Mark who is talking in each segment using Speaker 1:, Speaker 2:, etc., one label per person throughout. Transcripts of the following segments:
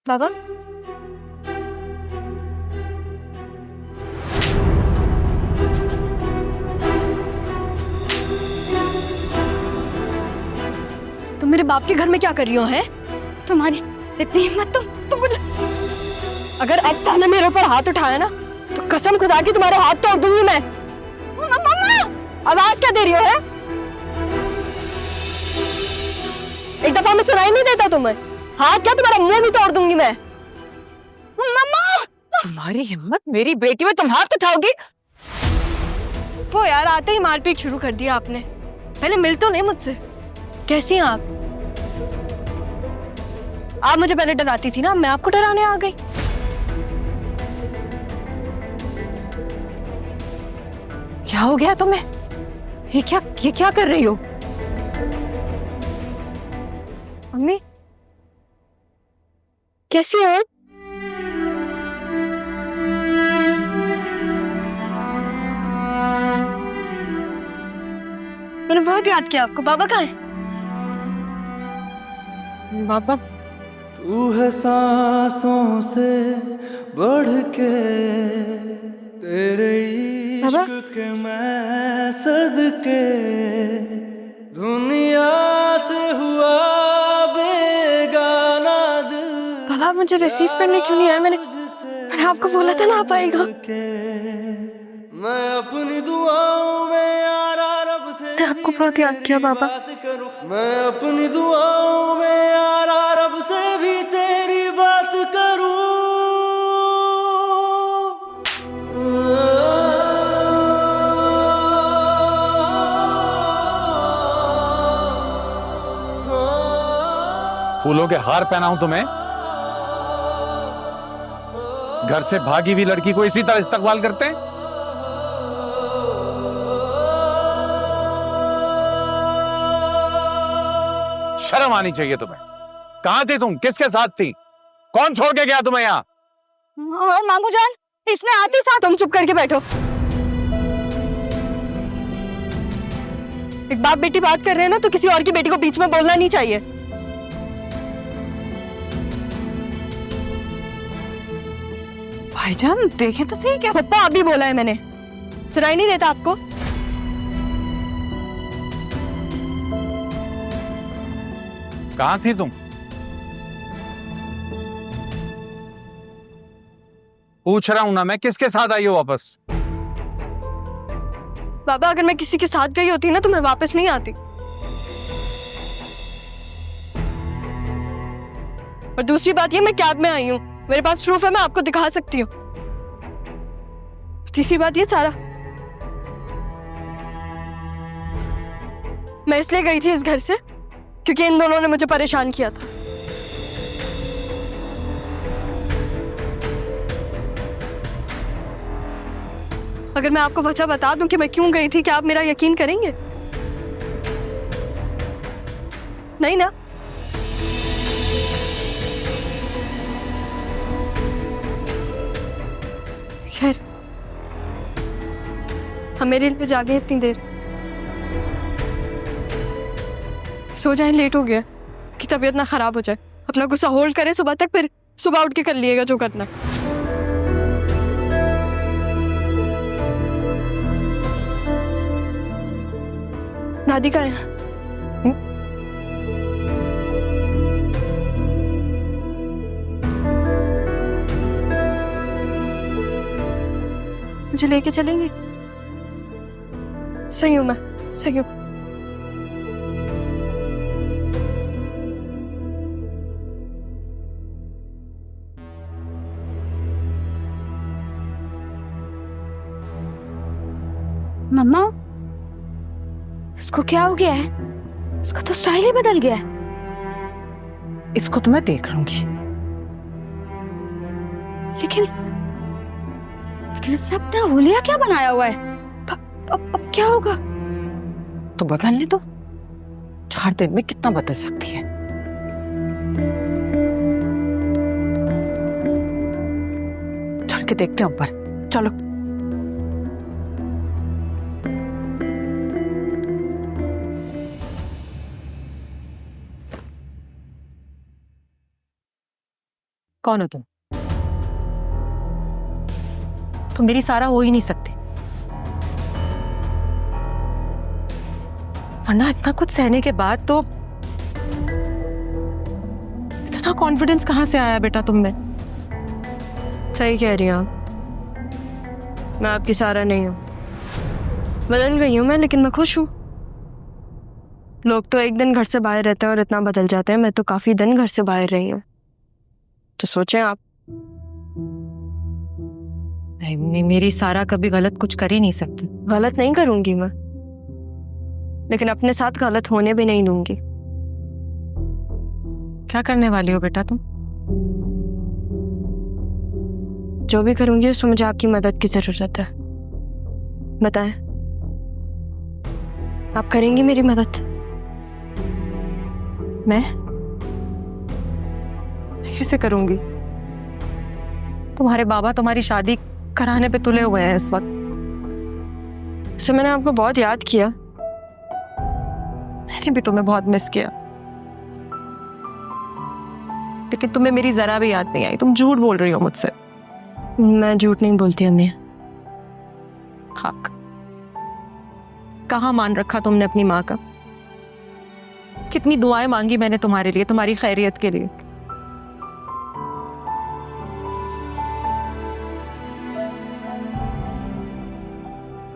Speaker 1: बाबा, तुम मेरे बाप के घर में क्या कर रही हो? है तुम्हारी इतनी हिम्मत? तुम मुझे, अगर अब तुमने मेरे ऊपर हाथ उठाया ना तो कसम खुदा की तुम्हारे हाथ तोड़ दूंगी मैं। मम्मा, आवाज क्या दे रही हो? है एक दफा में सुनाई नहीं देता तुम्हें? हाथ क्या, तुम्हारा मुंह भी तोड़ दूंगी मैं। मम्मा,
Speaker 2: तुम्हारी हिम्मत, मेरी बेटी में तुम हाथ उठाओगी?
Speaker 1: वो यार, आते ही मारपीट शुरू कर दिया आपने। पहले मिल तो नहीं मुझसे। कैसी हैं आप? आप मुझे पहले डराती थी ना, मैं आपको डराने आ गई।
Speaker 2: क्या हो गया तुम्हें? ये क्या कर रही हो?
Speaker 1: मम्मी, कैसी हो? मैंने बहुत याद किया आपको। बाबा कहाँ है?
Speaker 2: बाबा,
Speaker 3: तू है सांसों से बढ़ के, तेरे इश्क के मैं सदके, दुनिया से हुआ बेगाना दिल।
Speaker 1: बाबा, मुझे रिसीव करने क्यों नहीं आया? मैंने आपको बोला था ना आप आएगा।
Speaker 3: मैं अपनी दुआओं में यार रब से
Speaker 1: मैंने आपको बहुत याद किया बाबा।
Speaker 3: मैं अपनी दुआओं में यार रब से भी तेरी बात करूं।
Speaker 4: फूलों के हार पहनाऊं तुम्हें? घर से भागी हुई लड़की को इसी तरह इस्तकबाल करते हैं? शर्म आनी चाहिए तुम्हें। कहां थी तुम? किसके साथ थी? कौन छोड़ के गया तुम्हें यहां?
Speaker 1: और मामू जान, इसने आते साथ। तुम चुप करके बैठो। एक बाप बेटी बात कर रहे हैं ना, तो किसी और की बेटी को बीच में बोलना नहीं चाहिए।
Speaker 2: भाईजान देखे तो सही। क्या
Speaker 1: पप्पा, अभी बोला है मैंने। सुनाई नहीं देता आपको?
Speaker 4: कहां थी तुम? पूछ रहा हूं ना मैं, किसके साथ आई हो वापस?
Speaker 1: बाबा, अगर मैं किसी के साथ गई होती ना तो मैं वापस नहीं आती। और दूसरी बात ये, मैं कैब में आई हूँ, मेरे पास प्रूफ है, मैं आपको दिखा सकती हूँ। तीसरी बात ये, सारा मैं इसलिए गई थी इस घर से क्योंकि इन दोनों ने मुझे परेशान किया था। अगर मैं आपको वजह बता दूं कि मैं क्यों गई थी, क्या आप मेरा यकीन करेंगे? नहीं ना? खैर, हम मेरे लिए जागे इतनी देर। सो जाए, लेट हो गया कि तबीयत ना खराब हो जाए। अपना गुस्सा होल्ड करें सुबह तक, फिर सुबह उठ के कर लिएगा जो करना है। दादी का है? मुझे लेके चलेंगे? सही हूं मैं, सही हूं।
Speaker 5: मम्मा, इसको क्या हो गया है? इसका तो स्टाइल ही बदल गया है।
Speaker 2: इसको तो मैं देख लूंगी।
Speaker 5: लेकिन इसने अपना हुलिया क्या बनाया हुआ है? अब क्या होगा?
Speaker 2: तो बदलने दो, 4 दिन में कितना बदल सकती है। चल के देखते हैं ऊपर, चलो। कौन हो तुम? तुम मेरी सारा हो ही नहीं सकती, वरना इतना कुछ सहने के बाद तो इतना कॉन्फिडेंस कहां से आया बेटा तुम में?
Speaker 1: सही कह रही हैं आप, मैं आपकी सारा नहीं हूँ। बदल गई हूँ मैं, लेकिन मैं खुश हूँ। लोग तो एक दिन घर से बाहर रहते हैं और इतना बदल जाते हैं, मैं तो काफी दिन घर से बाहर रही हूँ। तो सोचें आप।
Speaker 2: नहीं, मेरी सारा कभी गलत कुछ कर ही नहीं सकती।
Speaker 1: गलत नहीं करूंगी मैं, लेकिन अपने साथ गलत होने भी नहीं दूंगी।
Speaker 2: क्या करने वाली हो बेटा तुम?
Speaker 1: जो भी करूंगी उसमें मुझे आपकी मदद की जरूरत है। बताएं, आप करेंगी मेरी मदद?
Speaker 2: मैं कैसे करूंगी? तुम्हारे बाबा तुम्हारी शादी कराने पे तुले हुए हैं इस वक्त।
Speaker 1: सर, मैंने आपको बहुत याद किया।
Speaker 2: मैंने भी तुम्हें बहुत मिस किया, लेकिन तुम्हें मेरी जरा भी याद नहीं आई। तुम झूठ बोल रही हो मुझसे।
Speaker 1: मैं झूठ नहीं बोलती अम्मी।
Speaker 2: खाक, कहाँ मान रखा तुमने अपनी माँ का? कितनी दुआएं मांगी मैंने तुम्हारे लिए, तुम्हारी खैरियत के लिए।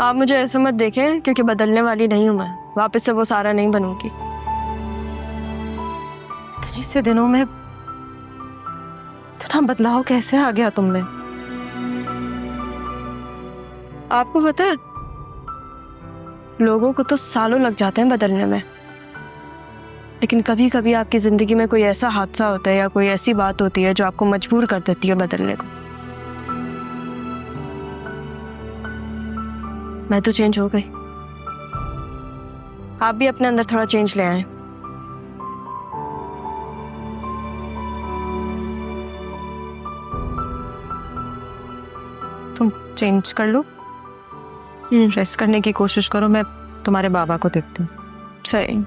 Speaker 1: आप मुझे ऐसे मत देखें, क्योंकि बदलने वाली नहीं हूं मैं। वापस से वो सारा नहीं बनूंगी।
Speaker 2: इतने से दिनों में इतना बदलाव कैसे आ गया तुम में?
Speaker 1: आपको पता है, लोगों को तो सालों लग जाते हैं बदलने में, लेकिन कभी कभी आपकी जिंदगी में कोई ऐसा हादसा होता है या कोई ऐसी बात होती है जो आपको मजबूर कर देती है बदलने को। मैं तो चेंज हो गई। आप भी अपने अंदर थोड़ा चेंज ले आए।
Speaker 2: तुम चेंज कर लो, रेस्ट करने की कोशिश करो। मैं तुम्हारे बाबा को देखती हूँ।
Speaker 1: सही।